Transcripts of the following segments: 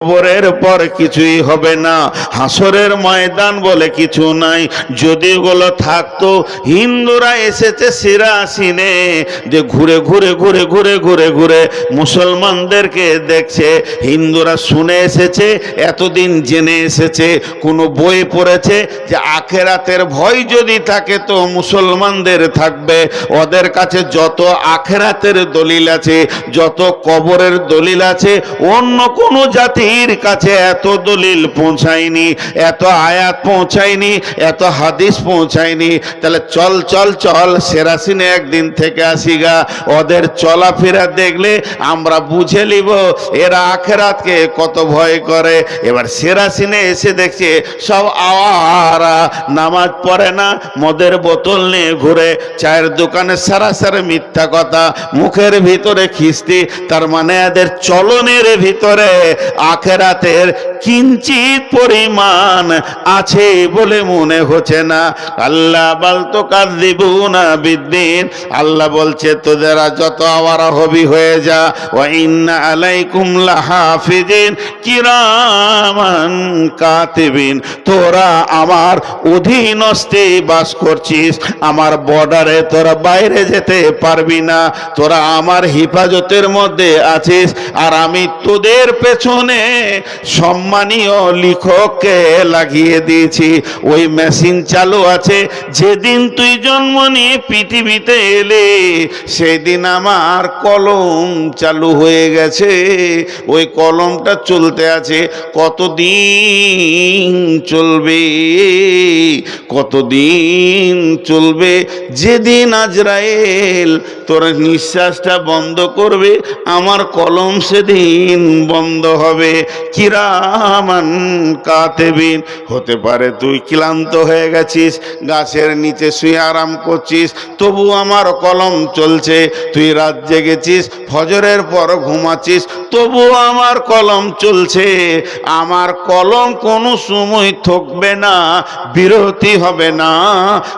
কবরের পর কিছুই হবে না, হাসরের ময়দান বলে কিছু নাই। যদি ওগুলো থাকতো, হিন্দুরা এসেছে সিরাসিনে যে ঘুরে ঘুরে ঘুরে ঘুরে ঘুরে ঘুরে মুসলমানদেরকে দেখছে। হিন্দুরা শুনে এসেছে, এতদিন জেনে এসেছে, কোনো বই পড়েছে যে আখেরাতের ভয় যদি থাকে তো মুসলমানদের থাকবে। ওদের কাছে যত আখেরাতের দলিল আছে, যত কবরের দলিল আছে, অন্য কোনো জাতি কাছে এত দলিল পৌঁছায়নি, এত আয়াত পৌঁছায়নি, এত হাদিস পৌঁছায়নি। তাহলে চল চল চল সেরাসিনে একদিন থেকে আসিগা, ওদের চলাফেরা দেখলে আমরা বুঝে নিব এরা আখেরাতকে কত ভয় করে। এবার সেরাসিনে এসে দেখছে সব আওয়ারা, নামাজ পড়ে না, মদের বোতল নিয়ে ঘুরে, চায়ের দোকানে সারাসারি মিথ্যা কথা, মুখের ভিতরে খিস্তি। তার মানে এদের চলনের ভিতরে আখেরাতের কিঞ্চিত পরিমাণ আছে বলে মনে হচ্ছে না। আল্লাহ বলতো কাযিবুনা বিদ্দিন, আল্লাহ বলছে তোদেরা যত আওয়ারা হবি হয়ে যা। ওয়া ইন্না আলাইকুম লাহাফিজিন কিরামান কাতিবিন, তোরা আমার অধীনস্থে বাস করছিস, আমার বর্ডারে তোরা বাইরে যেতে পারবি না, তোরা আমার হেফাজতের মধ্যে আছিস। আর আমি তোদের পেছনে সম্মানীয় লিখককে লাগিয়ে দিয়েছি, ওই মেশিন চালু আছে। যেদিন তুই জন্ম নিয়ে পৃথিবীতে এলে সেদিন আমার কলম চালু হয়ে গেছে, ওই কলমটা চলতে আছে। কতদিন চলবে, কতদিন চলবে? যেদিন আজরাইল তোর নিঃশ্বাসটা বন্ধ করবে, আমার কলম সেদিন বন্ধ হবে। কিরামান কাতিবিন, হতে পারে তুই ক্লান্ত হয়ে গেছিস, গাছের নিচে শুয়ে আরাম করছিস, তবু আমার কলম চলছে। তুই রাত জেগেছিস, ফজরের পর ঘুমাচ্ছিস, তবু আমার কলম চলছে। আমার কলম কোনো সময় থকবে না, বিরতি হবে না,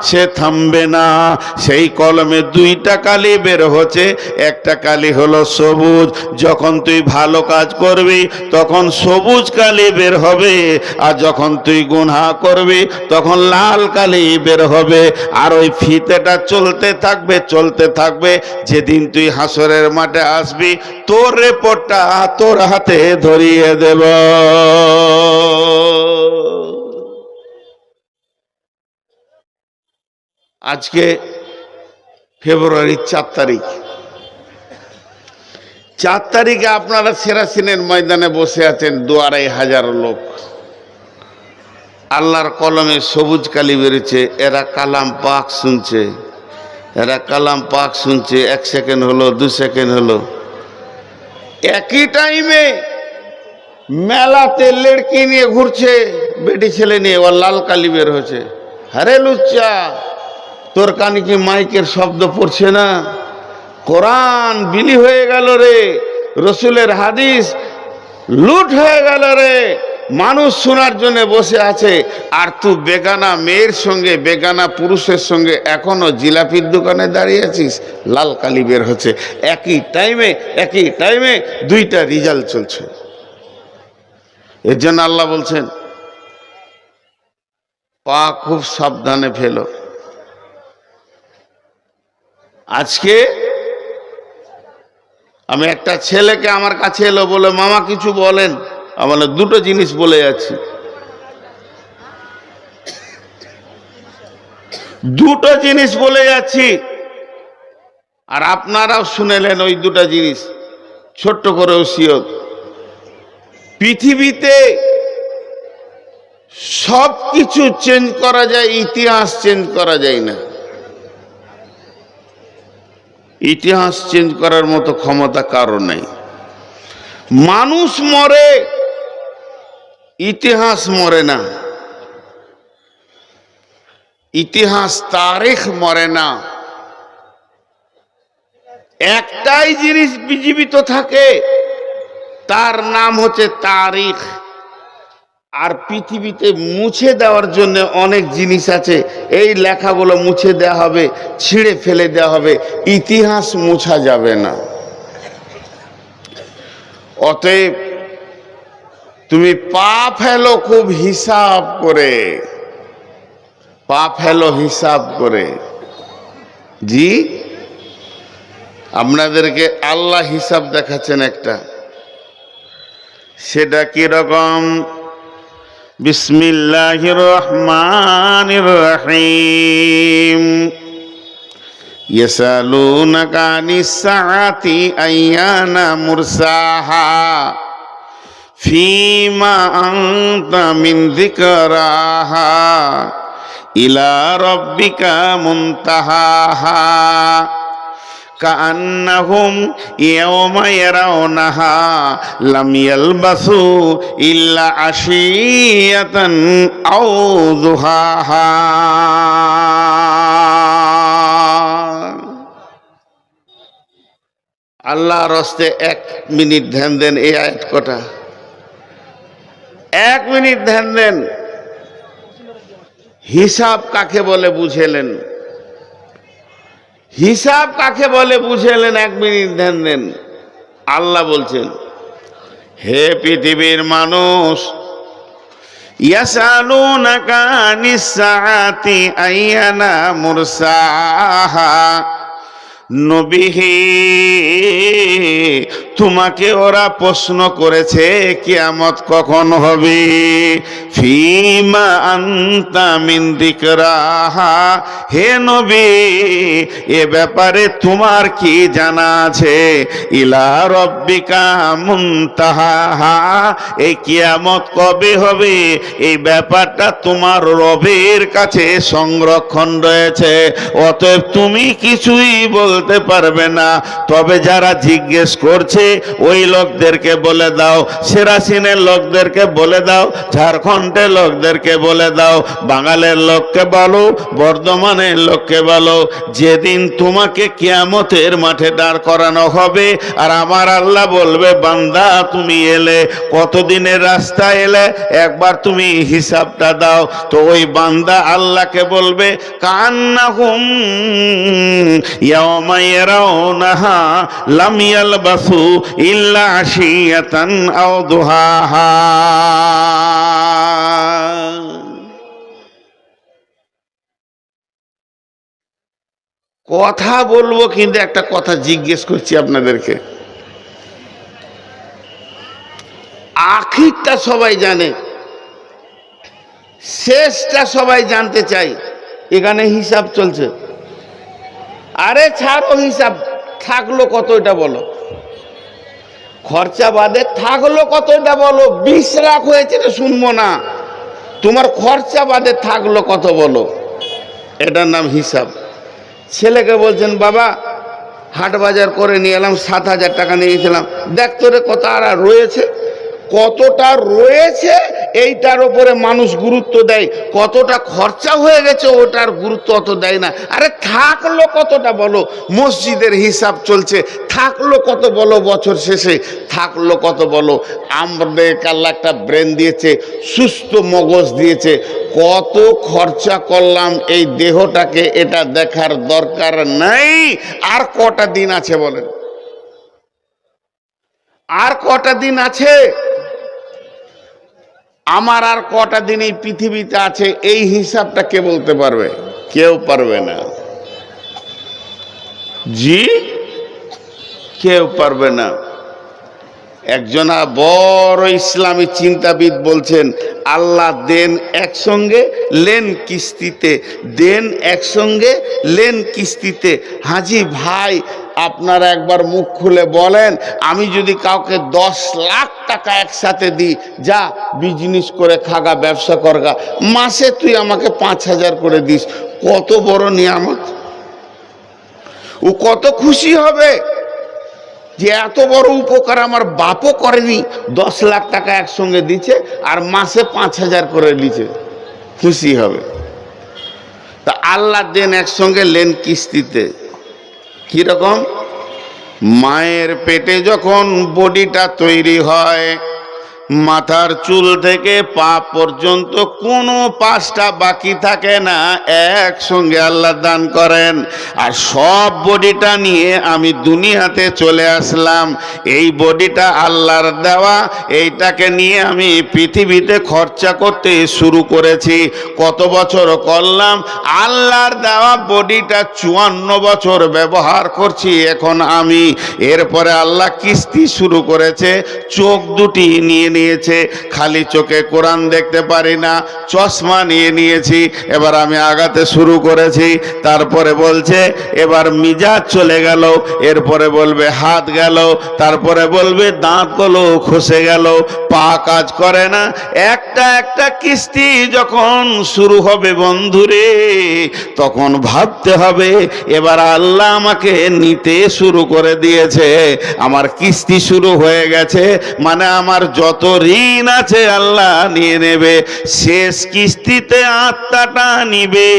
সে থামবে না। সেই কলমে দুইটা কালি বের হচ্ছে, একটা কালি হলো সবুজ, যখন তুই ভালো কাজ করবি তখন সবুজ কালি বের হবে, আর যখন তুই গুনাহ করবি তখন লাল কালি বের হবে। আর ওই ফিতেটা চলতে থাকবে, চলতে থাকবে। যেদিন তুই হাসরের মাঠে আসবি, তোর রিপোর্টটা তোর হাতে ধরিয়ে দেব। আজকে ফেব্রুয়ারির 4 তারিখ, 4 তারিখে আপনারা সেরাসিনের ময়দানে বসে আছেন 2-2,500 লোক। আল্লাহর কলমে সবুজ কালি বেরিয়েছে, এরা কালাম পাক শুনছে, এরা কালাম পাক শুনছে। 1 সেকেন্ড হলো, 2 সেকেন্ড হলো। একই টাইমে মেলাতে লড়কি নিয়ে ঘুরছে, বেটি ছেলে নিয়ে, ওর লাল কালি বের হচ্ছে। আরে লুচ্চা, তোর কানে কি মাইকের শব্দ পড়ছে না? কোরআন বিলি হয়ে গেল রে, রসুলের হাদিস লুট হয়ে গেল রে, মানুষ শোনার জন্য বসে আছে। আর তুই বেগানা মেয়ের সঙ্গে, বেগানা পুরুষের সঙ্গে এখনো জিলাপির দোকানে দাঁড়িয়ে আছিস, লাল কালি বের হচ্ছে। একই টাইমে দুইটা রেজাল্ট চলছে। এর জন্য আল্লাহ বলছেন পা খুব সাবধানে ফেলো। আজকে আমি একটা ছেলেকে আমার কাছে এলো, বলে মামা কিছু বলেন। আমার দুটো জিনিস বলে যাচ্ছি, দুটো জিনিস বলে যাচ্ছি, আর আপনারাও শুনেলেন ওই দুটো জিনিস। ছোট্ট করে ওসিয়ত, পৃথিবীতে সব কিছু চেঞ্জ করা যায়, ইতিহাস চেঞ্জ করা যায় না। ইতিহাস চেঞ্জ করার মতো ক্ষমতা কারো নেই। মানুষ মরে, ইতিহাস মরে না। ইতিহাস, তারিখ মরে না। একটাই জিনিস জীবিত থাকে, তার নাম হচ্ছে তারিখ। আর পৃথিবীতে মুছে দেওয়ার জন্য অনেক জিনিস আছে, এই লেখাগুলো মুছে দেওয়া হবে, ছিঁড়ে ফেলে দেওয়া হবে, ইতিহাস মুছা যাবে না। অতএব তুমি পা ফেলো খুব হিসাব করে, পা ফেলো হিসাব করে। জি, আপনাদেরকে আল্লাহ হিসাব দেখাচ্ছেন একটা, সেটা কি রকম? বিসমিল্লাহির রহমানির রহিম। ইয়াসালুনাকা আনিস সাআতি আইয়ানা মুরসাহা ফীমা আনতা মিন যিকরাহা ইলা রাব্বিকা মুনতাহাহা কাআন্নাহুম ইয়াওমা ইয়ারাউনাহা লাম ইয়ালবাসু ইল্লা আশিয়াতান আও দুহাহা। আল্লাহর হস্তে 1 মিনিট ধ্যান দেন। এই আয়াত কটা 1 মিনিট ধ্যান দেন। হিসাব কাকে বলে বুঝেলেন? হিসাব কাকে বলে বুঝেলেন? 1 মিনিট ধ্যান দেন। আল্লাহ বলছেন, হে পৃথিবীর মানুষ, ইয়াসালুনাকা আনিস সাআতি আইয়ানা মুরসাহা, নবী হে, তোমাকে ওরা প্রশ্ন করেছে কিয়ামত কখন হবে। ফীমা আনতা মিন যিকরাহা, হে নবী, এ ব্যাপারে তোমার কি জানা আছে? ইলা রাব্বিকা মুনতাহাহা, এই কিয়ামত কবে হবে এই ব্যাপারটা তোমার রবের কাছে সংরক্ষণ রয়েছে, অতএব তুমি কিছুই বলতে পারবে না। তবে যারা জিজ্ঞেস করছে ওই লোকদেরকে বলে দাও, সেরাসিনের লোকদেরকে বলে দাও, ঝাড়খণ্ডের লোকদেরকে বলে দাও, বাঙালের লোককে বলো, বর্ধমানের লোককে বলো, যেদিন তোমাকে কিয়ামতের মাঠে দাঁড় করানো হবে আর আমার আল্লাহ বলবে, বান্দা তুমি এলে, কতদিনের রাস্তা এলে, একবার তুমি হিসাবটা দাও। তো ওই বান্দা আল্লাহকে বলবে, কান্নাহুম ইয়াওমা ইয়ারাউনাহা লাম ইয়ালবাসু ইল্লা আশিয়াতান আও দুহাহা। কথা বলবো, কিন্তু একটা কথা জিজ্ঞেস করছি আপনাদেরকে। আখিরটা সবাই জানে, শেষটা সবাই জানতে চাই। এখানে হিসাব চলছে। আরে ছাড়ো হিসাব, থাকলো কত এটা বলো। খরচা বাদে থাকলো কত এটা বলো। 20 লাখ হয়েছে এটা শুনবো না, তোমার খরচা বাদে থাকলো কত বলো। এটার নাম হিসাব। ছেলেকে বলছেন, বাবা হাট বাজার করে নিয়ে এলাম, 7,000 টাকা নিয়ে গেছিলাম, দেখ তোরে কত আর রয়েছে। কতটা রয়েছে এইটার উপরে মানুষ গুরুত্ব দেয়, কতটা খরচা হয়ে গেছে ওটার গুরুত্ব অত দেয় না। আরে থাকলো কতটা বলো। মসজিদের হিসাব চলছে, থাকলো কত বলো। বছর শেষে থাকলো কত বলো। আমাদের আল্লাহ একটা ব্রেন দিয়েছে, সুস্থ মগজ দিয়েছে, কত খরচা করলাম এই দেহটাকে, এটা দেখার দরকার নাই। আর কটা দিন আছে বলেন? আর কটা দিন আছে? আমার আর কটা দিন এই পৃথিবীতে আছে, এই হিসাবটা কে বলতে পারবে? কেউ পারবে না। জি, কেউ পারবে না। একজনা বড় ইসলামী চিন্তাবিদ বলছেন, আল্লাহ দেন একসঙ্গে, লেন কিস্তিতে, দেন একসঙ্গে, লেন কিস্তিতে। হাজি ভাই, আপনারা একবার মুখ খুলে বলেন, আমি যদি কাউকে 10 লাখ টাকা একসাথে দিই, যা বিজনেস করে খাগা, ব্যবসা করগা, মাসে তুই আমাকে 5,000 করে দিস, কত বড় নিয়ামত। ও কত খুশি হবে যে এত বড় উপকার আমার বাপও করেনি। 10 লাখ টাকা একসঙ্গে দিচ্ছে আর মাসে 5,000 করে দিচ্ছে, খুশি হবে। তা আল্লাহ দেন একসঙ্গে, লেন কিস্তিতে। কিরকম? মায়ের পেটে যখন বডিটা তৈরি হয়, মাথার চুল থেকে পা পর্যন্ত কোনো পাশটা বাকি থাকে না, একসঙ্গে আল্লাহ দান করেন। আর সব বডিটা নিয়ে আমি দুনিয়াতে চলে আসলাম। এই বডিটা আল্লাহর দেওয়া, এইটাকে নিয়ে আমি পৃথিবীতে খরচা করতে শুরু করেছি। কত বছর করলাম? আল্লাহর দেওয়া বডিটা 54 বছর ব্যবহার করছি এখন আমি। এরপরে আল্লাহ কিস্তি শুরু করেছে, চোখ দুটি নিয়ে নিয়েছে, খালি চোখে কোরআন দেখতে পারি না, চশমা নিয়ে নিয়েছি। এবার আমি আগাতে শুরু করেছি। তারপরে বলছে এবার মিজাজ চলে গেল, এরপরে বলবে হাত গেল, তারপরে বলবে দাঁতগুলো খসে গেল, পা কাজ করে না। একটা একটা কিস্তি যখন শুরু হবে বন্ধুরে, তখন ভাবতে হবে এবার আল্লাহ আমাকে নিতে শুরু করে দিয়েছে, আমার কিস্তি শুরু হয়ে গেছে, মানে আমার যত ঋণ আছে আল্লাহ নিয়ে নেবে। শেষ কিস্তিতে আত্মাটা নিবে,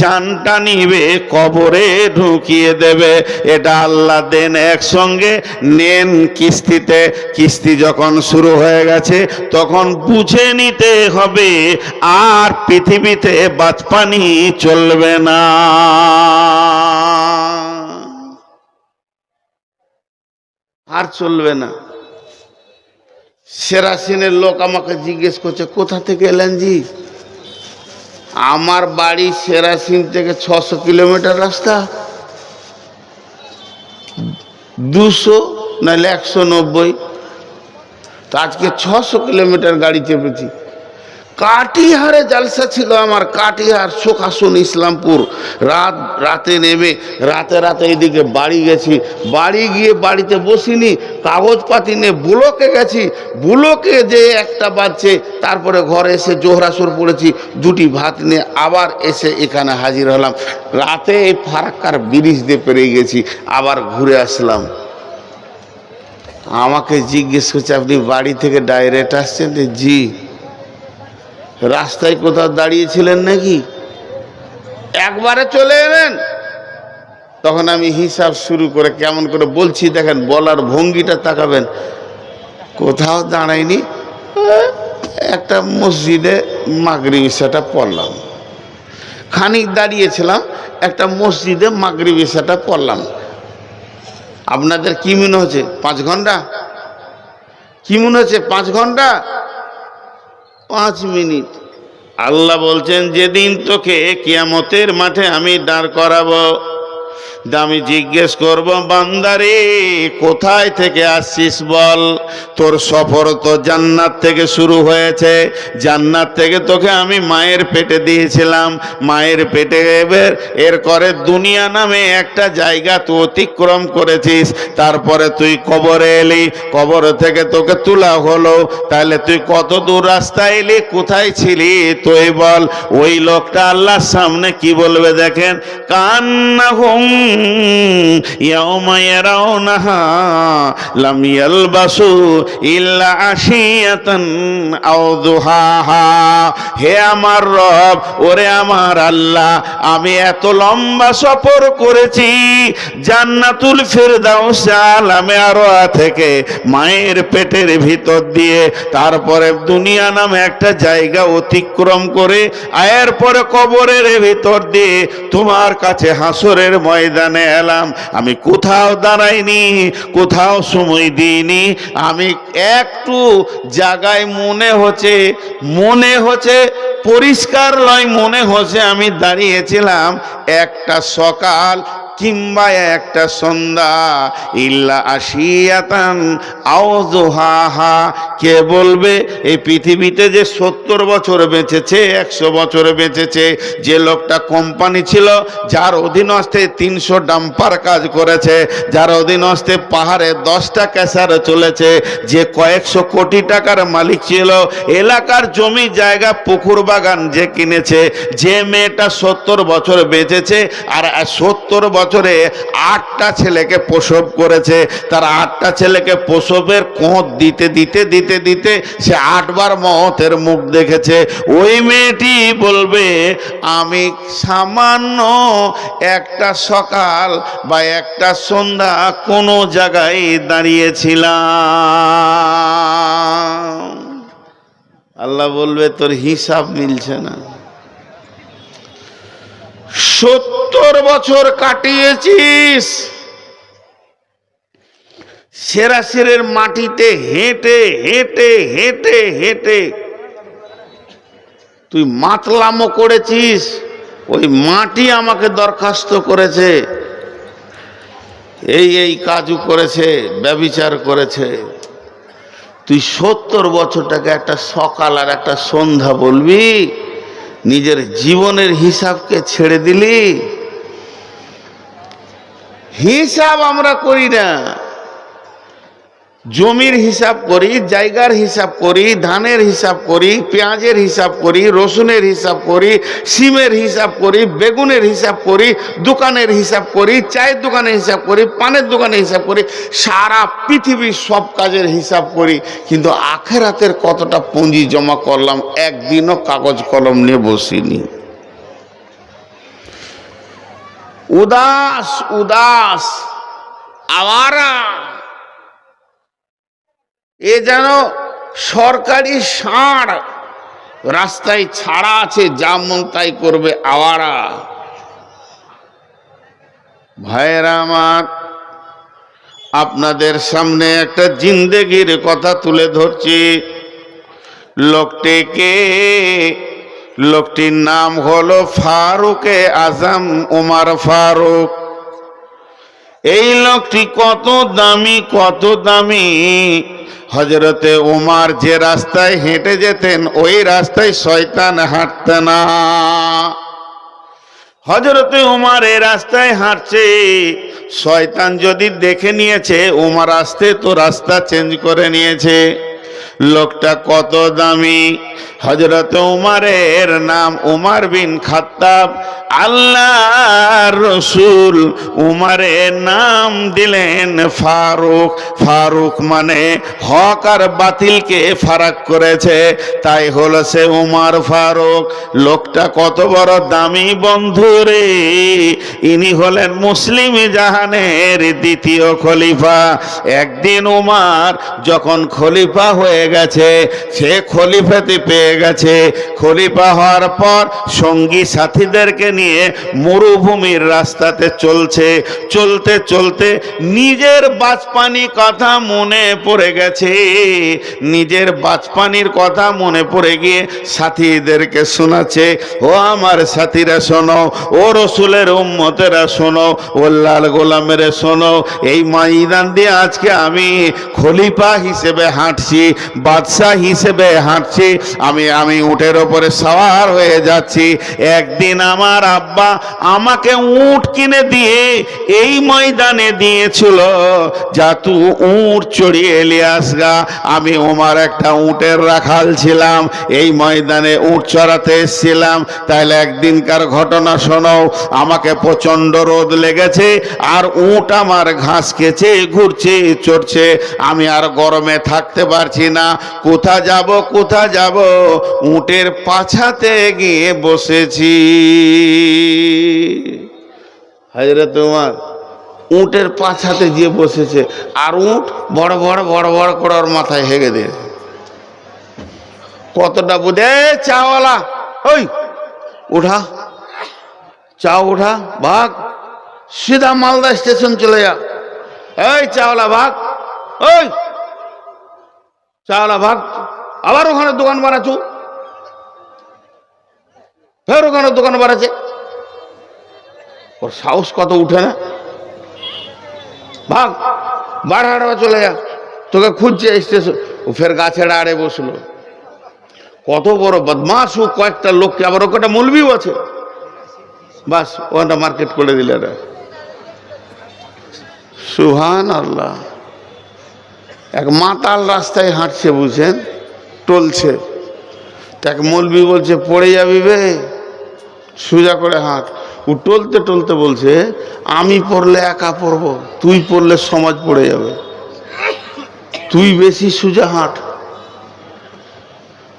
জানটা নিবে, কবরে ঢুকিয়ে দেবে। এটা আল্লাহ দেন একসঙ্গে, নেন কিস্তিতে। কিস্তি যখন শুরু হয়ে গেছে তখন বুঝে নিতে হবে আর পৃথিবীতে বাঁচপানি চলবে না। আর চলবে না। সেরাসিনের লোক আমাকে জিজ্ঞেস করছে কোথা থেকে এলেন জি? আমার বাড়ি সেরাসিন থেকে 600 কিলোমিটার রাস্তা, 200 নাহলে 190। তো আজকে 600 কিলোমিটার গাড়ি চেপেছি। কাটিহারে জালসা ছিল আমার, কাটিহার শোকাসন ইসলামপুর। রাতে নেমে রাতে এইদিকে বাড়ি গেছি। বাড়ি গিয়ে বাড়িতে বসিনি, কাগজপাতি নিয়ে বুলকে গেছি। বুলকে যে 1টা বাজছে, তারপরে ঘরে এসে জোহরাসর পড়েছি, 2টি ভাত নিয়ে আবার এসে এখানে হাজির হলাম। রাতে এই ফারাক্কার ব্রিজ দিয়ে পেরিয়ে গেছি, আবার ঘুরে আসলাম। আমাকে জিজ্ঞেস করছে আপনি বাড়ি থেকে ডাইরেক্ট আসছেন? জি। রাস্তায় কোথাও দাঁড়িয়েছিলেন নাকি? একবারে চলে এলেন? তখন আমি হিসাব শুরু করে কেমন করে বলছি দেখেন, বলার ভঙ্গিটা তাকাবেন। কোথাও দাঁড়াইনি, একটা মসজিদে মাগরিব ইশাটা পড়লাম। খানিক দাঁড়িয়েছিলাম, একটা মসজিদে মাগরিব ইশাটা পড়লাম। আপনাদের কি মনে হচ্ছে 5 ঘন্টা? কি মনে হচ্ছে 5 ঘন্টা? 5 মিনিট। আল্লাহ বলছেন যেদিন তোকে কিয়ামতের মাঠে আমি দাঁড় করাবো, আমি জিজ্ঞেস করব বান্দারে কোথায় থেকে আসছিস বল। তোর সফর তো জান্নাত থেকে শুরু হয়েছে। জান্নাত থেকে তোকে আমি মায়ের পেটে দিয়েছিলাম, মায়ের পেটে এর করে দুনিয়া নামে একটা জায়গা তুই অতিক্রম করেছিস। তারপরে তুই কবরে এলি, কবর থেকে তোকে তোলা হলো। তাহলে তুই কত দূর রাস্তা এলি, কোথায় ছিলি তুই বল। ওই লোকটা আল্লাহর সামনে কি বলবে দেখেন, কান্নাহুম ইয়াউমা ইয়ারাউনাহা লাম ইয়ালবাসু ইল্লা আশিয়াতান আও দুহাহা। হে আমার রব, ওরে আমার আল্লাহ, আমি এত লম্বা সফর করেছি জান্নাতুল ফেরদাউস আলামে আরওয়া থেকে মায়ের পেটের ভিতর দিয়ে, তারপরে দুনিয়া নামে একটা জায়গা অতিক্রম করে আয়ের পরে কবরের ভিতর দিয়ে তোমার কাছে হাসরের ময়দানে এলাম। আমি কোথাও দাঁড়াইনি, কোথাও সময় দিইনি। আমি একটু জায়গায় মনে হচ্ছে পরিষ্কার লয়, মনে হচ্ছে আমি দাঁড়িয়েছিলাম একটা সকাল কিংবা একটা সন্ধ্যা। ইল্লা আশিয়াতান আও দুহাহা। কে বলবে এই পৃথিবীতে যে 70 বছর বেঁচেছে, 100 বছর বেঁচেছে, যে লোকটা কোম্পানি ছিল, যার অধীনস্থে 300 ডাম্পার কাজ করেছে, যার অধীনস্থে পাহাড়ে 10টা ক্যাসার চলেছে, যে কয়েকশো কোটি টাকার মালিক ছিল, এলাকার জমি জায়গা পুকুর বাগান যে কিনেছে, যে মেয়েটা 70 বছর বেঁচেছে আর 70 বছরে 8টা ছেলেকে প্রসব করেছে, তার 8টা ছেলেকে প্রসবের কোঁত দিতে দিতে দিতে দিতে সে 8 বার মওতের মুখ দেখেছে। ওই মেয়েটি বলবে আমি সামান্য একটা সকাল বা একটা সন্ধ্যা কোনো জায়গায় দাঁড়িয়েছিলাম। আল্লাহ বলবে তোর হিসাব মিলছে না। 70 বছর কাটিয়েছিস সেরাসিরের মাটিতে হেঁটে হেঁটে হেঁটে হেঁটে, তুই মাতলামো করেছিস, ওই মাটি আমাকে দরখাস্ত করেছে, এই কাজু করেছে, ব্যভিচার করেছে। তুই 70 বছরটাকে একটা সকাল আর একটা সন্ধ্যা বলবি, নিজের জীবনের হিসাবকে ছেড়ে দিলি। হিসাব আমরা করি না, জমির হিসাব করি, জায়গার হিসাব করি, ধানের হিসাব করি, পেঁয়াজের হিসাব করি, রসুনের হিসাব করি, সিমের হিসাব করি, বেগুনের হিসাব করি, দোকানের হিসাব করি, চায়ের দোকানের হিসাব করি, পানের দোকানের হিসাব করি, সারা পৃথিবীর সব কাজের হিসাব করি, কিন্তু আখেরাতের কতটা পুঁজি জমা করলাম একদিনও কাগজ কলম নিয়ে বসিনি। উদাস উদাস আওয়ারা, এ যেন সরকারি ষাঁড়, রাস্তায় ছাড়া আছে, যা মন তাই করবে, আওয়ারা। ভাইয়েরা আমার, আপনাদের সামনে একটা জিন্দেগির কথা তুলে ধরছি। লোকটিকে, লোকটির নাম হলো ফারুকে আজম, উমর ফারুক। এই লোকটি কত দামি, কত দামি। হযরতে উমর যে রাস্তায় হেঁটে যেতেন, ওই রাস্তায় শয়তান হাঁটত না। হযরতে উমর এই রাস্তায় হাঁটছে, শয়তান যদি দেখে নিয়েছে উমর আসতে, তো রাস্তা চেঞ্জ করে নিয়েছে। লোকটা কত দামি। হযরত উমরের নাম উমর বিন খাত্তাব। আল্লাহর রাসূল উমরের নাম দিলেন ফারুক। ফারুক মানে হক আর বাতিলকে ফারাক করেছে, তাই হলো সে উমর ফারুক। লোকটা কত বড় দামি বন্ধুরে, ইনি হলেন মুসলিম জাহানের দ্বিতীয় খলিফা। একদিন উমর যখন খলিফা হয়ে গেছে, সে খলিফাতে পেয়ে গেছে। খলিফা হওয়ার পর সঙ্গী সাথীদেরকে নিয়ে মরুভূমির রাস্তাতে চলছে। চলতে চলতে নিজের বাচপানি কথা মনে পড়ে গেছে। নিজের বাচপানির কথা মনে পড়ে গিয়ে সাথীদেরকে শোনাচ্ছে, ও আমার সাথীরা শোনো, ও রসুলের উম্মতেরা শোনো, ও লাল গোলামের শোনো, এই ময়দান দিয়ে আজকে আমি খলিফা হিসেবে হাঁটছি, বাদশাহ হিসেবে হাঁটছি। আমি উটের ওপরে সওয়ার হয়ে যাচ্ছি। একদিন আমার আব্বা আমাকে উট কিনে দিয়ে এই ময়দানে দিয়েছিল, যা তু উট চড়িয়ে নিয়ে আসগা। আমি ওমার একটা উটের রাখাল ছিলাম, এই ময়দানে উট চড়াতে এসেছিলাম। তাহলে একদিনকার ঘটনা শোনো। আমাকে প্রচন্ড রোদ লেগেছে, আর উট আমার ঘাস খেছে, ঘুরছে, চড়ছে। আমি আর গরমে থাকতে পারছি না। কোথা যাব, কোথা যাব? উটের পাছাতে গিয়ে বসেছি। হযরত উমর উটের পাছাতে গিয়ে বসেছে, আর উট বড় বড় বড় বড় করে ওর মাথায় হেগে দিয়ে কতটা বুঝে, চাওয়ালা ওই উঠা, চা উঠা, ভাগ, সিধা মালদা স্টেশন চলে যা। এই চাওয়ালা ভাগ, ওই চাওয়ালা ভাগ। আবার ওখানে দোকান বানাচ্ছু, ফের ওখানে দোকান বানাচ্ছে। ওর সাহস কত উঠে না। ভাগ, বাড়াড়া চলে যা, তোকে খুঁজছে স্টেশন। ও ফের গাছের আড়ে বসলো। কত বড় বদমাশ ও, কয়েকটা লোককে, আবার ওটা মৌলবিও আছে, বাস ওটা মার্কেট করে দিলে। সুবহানাল্লাহ। এক মাতাল রাস্তায় হাঁটছে, বুঝছেন, টলছে। এক মৌলবি বলছে, পড়ে যাবি বে, সোজা করে হাঁট। ও টলতে টলতে বলছে, আমি পড়লে একা পড়বো, তুই পড়লে সমাজ পড়ে যাবে, তুই বেশি সোজা হাঁট।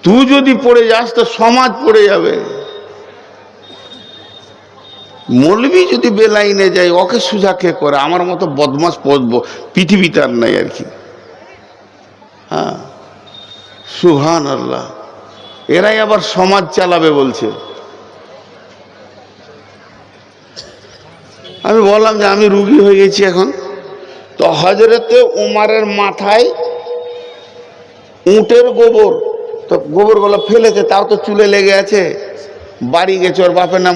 তুই যদি পড়ে যাস তো সমাজ পড়ে যাবে। মৌলবি যদি বেলাইনে যায়, ওকে সোজা কে করে? আমার মতো বদমাস পড়বো পৃথিবীতে আর নাই আর কি। হ্যাঁ, সুবহানাল্লাহ। এরাই আবার সমাজ চালাবে বলছে। আমি বললাম যে আমি রুগী হয়ে গেছি এখন। তো হজরতে উমারের মাথায় উটের গোবর, তো গোবরগুলো ফেলেছে, তাও তো চুলে লেগে আছে। বাড়ি গেছে, ওর বাপের নাম